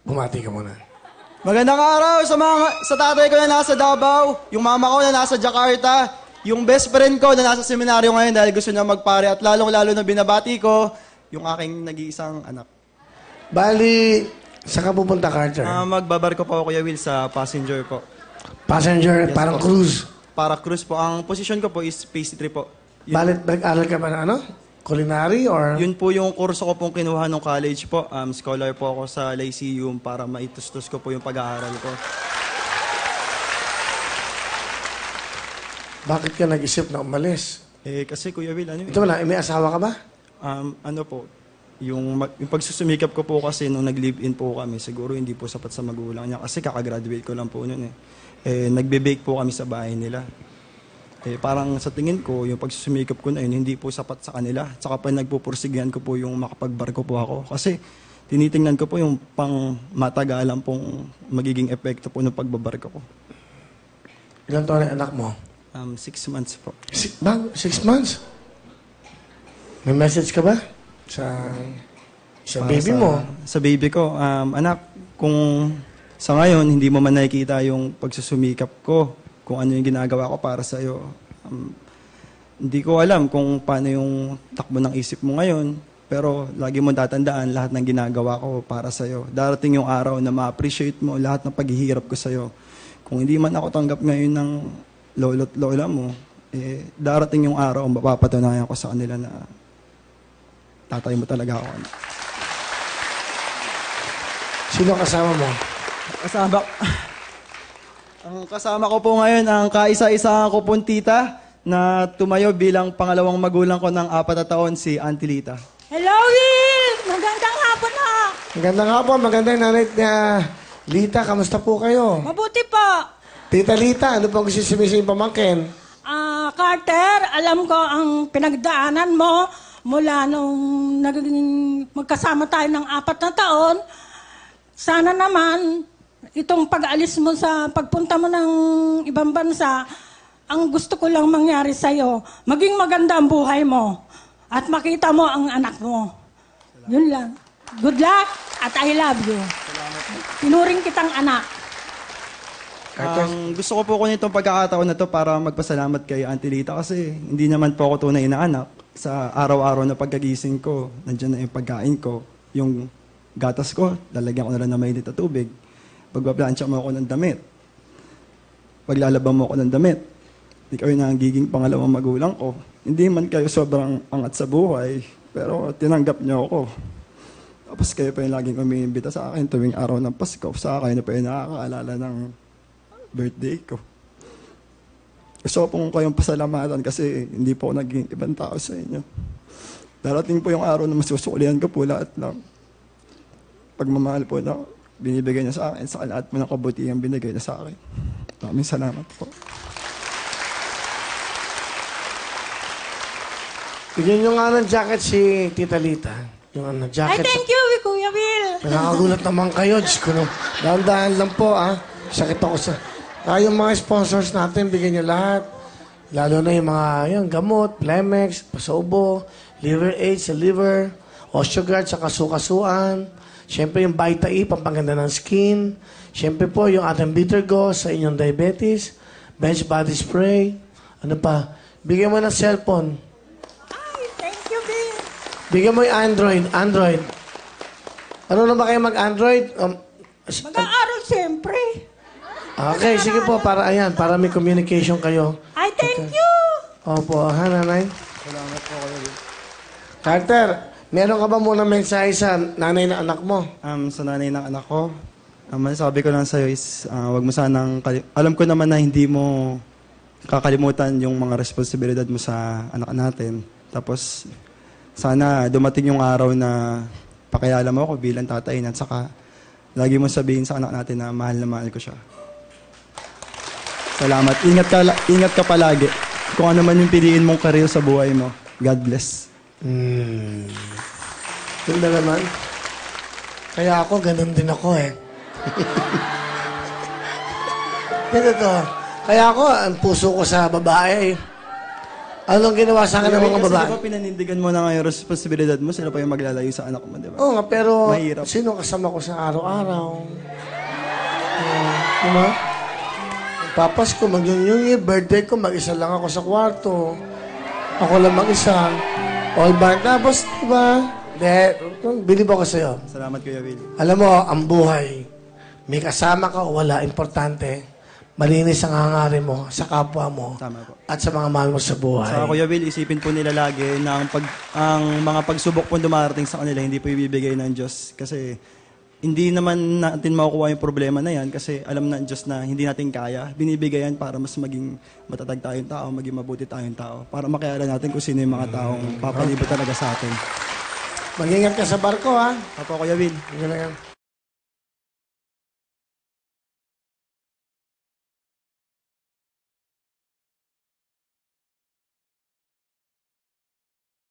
Bumati ka muna. Magandang araw sa tatay ko na nasa Davao, yung mama ko na nasa Jakarta, yung best friend ko na nasa seminaryo ngayon dahil gusto niya magpare at lalong-lalo na binabati ko yung aking nag-iisang anak. Bali, saan ka pupunta, Carter? Magbabarko po ako, Kuya Will, sa passenger po. Passenger, Yes, parang po. cruise. Para cruise po. Ang position ko po is pastry po. Bali, nag-aral ka ba na ano? Culinary or? Yun po yung kurso ko pong kinuha nung college po. Scholar po ako sa Lyceum para maitustos ko po yung pag-aaral ko. Bakit ka nag-isip na umalis? Kasi Kuya Will, Ito na, may asawa ka ba? Yung pagsusumikap ko po kasi nung nag-live-in po kami, siguro hindi po sapat sa magulang niya kasi kakagraduate ko lang po noon nagbe-bake po kami sa bahay nila. Parang sa tingin ko, yung pagsusumikap ko na yun, hindi po sapat sa kanila. Tsaka pa nagpupursigihan ko po yung makapagbarko po ako. Kasi tinitingnan ko po yung pang matagalan pong magiging epekto po ng pagbabarko ko. Ilan taon ang anak mo? 6 months po. 6 months? May message ka ba? Sa baby mo? Sa baby ko, anak, kung sa ngayon, hindi mo man nakikita yung pagsusumikap ko, kung ano yung ginagawa ko para sa'yo. Hindi ko alam kung paano yung takbo ng isip mo ngayon, pero lagi mo tatandaan lahat ng ginagawa ko para sa'yo. Darating yung araw na ma-appreciate mo lahat ng paghihirap ko sa'yo. Kung hindi man ako tanggap ngayon ng lolo't lola mo, darating yung araw, mapapatunayan ko sa kanila na tatay mo talaga ako. Sino kasama mo? Ang kasama ko po ngayon, ang kaisa-isa ko pong tita na tumayo bilang pangalawang magulang ko ng 4 na taon, si Auntie Lita. Hello, Will! Magandang hapon na! Magandang hapon, magandang nanay niya. Lita, kamusta po kayo? Mabuti po! Tita Lita, ano pong gusto sabihin sa inyong pamangkin? Carter, alam ko ang pinagdaanan mo mula nung naging magkasama tayo ng 4 na taon. Sana naman, itong pag-alis mo sa pagpunta mo ng ibang bansa, ang gusto ko lang mangyari sa'yo, maging maganda ang buhay mo at makita mo ang anak mo. Salamat. Yun lang. Good luck at I love you. Tinuring kitang anak. Gusto ko po ko nitong pagkakataon na to para magpasalamat kay Auntie Lita kasi hindi naman po ako tunay na anak. Sa araw-araw na pagkagising ko, nandiyan na yung pagkain ko, yung gatas ko, lalagyan ko na lang ng mainit na tubig. Pagbaplansya mo ako ng damit. Paglalabang mo ako ng damit. Hindi kayo nagiging pangalawang magulang ko. Hindi man kayo sobrang angat sa buhay, pero tinanggap niyo ako. Tapos kayo pa yung laging umiimbita sa akin tuwing araw ng Pasko. Sa akin na pa yung nakakaalala ng birthday ko. Gusto ko pong kayong pasalamatan kasi hindi po ako naging ibang tao sa inyo. Darating po yung araw na masusukulihan ko po lahat ng pagmamahal po na binibigay niya sa akin, sa lahat mo ng kabutihan binigay niya sa akin. Maraming salamat po. Bigyan nyo nga ng jacket si Tita Lita. Yung jacket. Ay, thank you, Kuya Will. Nakakagulat naman kayo. Diyos ko, dahan-dahan lang po, Sakit ako sa... yung mga sponsors natin, bigyan nyo lahat. Lalo na yung mga gamot, Plemex, pasaubo, liver aid sa liver, Osteogard sa kasukasuan. Siyempre yung Vita E, pampaganda ng skin. Siyempre po yung ating Bitter Go sa inyong diabetes. Bench Body Spray. Ano pa? Bigyan mo ng cellphone. Ay, thank you, Will. Bigyan mo yung Android. Ano na ba kayo mag-Android? Mag-aaral siyempre. Okay, sige po, para may communication kayo. Ay, thank you. Opo, nanay? Salamat po kayo. Carter, meron ka ba muna mensahe sa nanay na anak mo? Sa nanay ng anak ko, sabi ko lang sa'yo is, wag mo sanang, alam ko naman na hindi mo kakalimutan yung mga responsibilidad mo sa anak natin. Tapos, sana dumating yung araw na pakilala mo ako bilang tatay at saka lagi mo sabihin sa anak natin na mahal ko siya. Salamat. Ingat ka palagi. Kung ano man yung piliin mong career sa buhay mo. God bless. Ganda naman. Kaya ako, ganun din ako Ganito to. Kaya ako, ang puso ko sa babae. Anong ginawa sa akin ng mga Kasi babae? di ba pinanindigan mo na ngayon yung responsibilidad mo, sila pa yung maglalayo sa anak mo, di ba? Oo nga, pero Mahirap. sino kasama ko sa araw-araw? Diba? Papas ko, mag-New birthday ko, mag-isa lang ako sa kwarto. Ako lang mag-isa. All bar. Tapos, diba? Bilib ako sa'yo. Salamat, Kuya Will. Alam mo, ang buhay, may kasama ka o wala, importante, malinis ang hangarin mo sa kapwa mo Tama po. at sa mga mahal mo sa buhay. Sa Kuya Will, isipin po nila lagi na ang mga pagsubok po dumarating sa kanila, hindi po ibibigay ng Diyos. Kasi hindi naman natin makukuha yung problema na yan kasi alam ng Diyos na hindi natin kaya. Binibigay yan para mas maging matatag tayong tao, maging mabuti tayong tao. Para makilala natin kung sino yung mga taong papalibot talaga sa atin. Mag-ingat ka sa barko, ha? Apo, Kuya Will. Ganyan.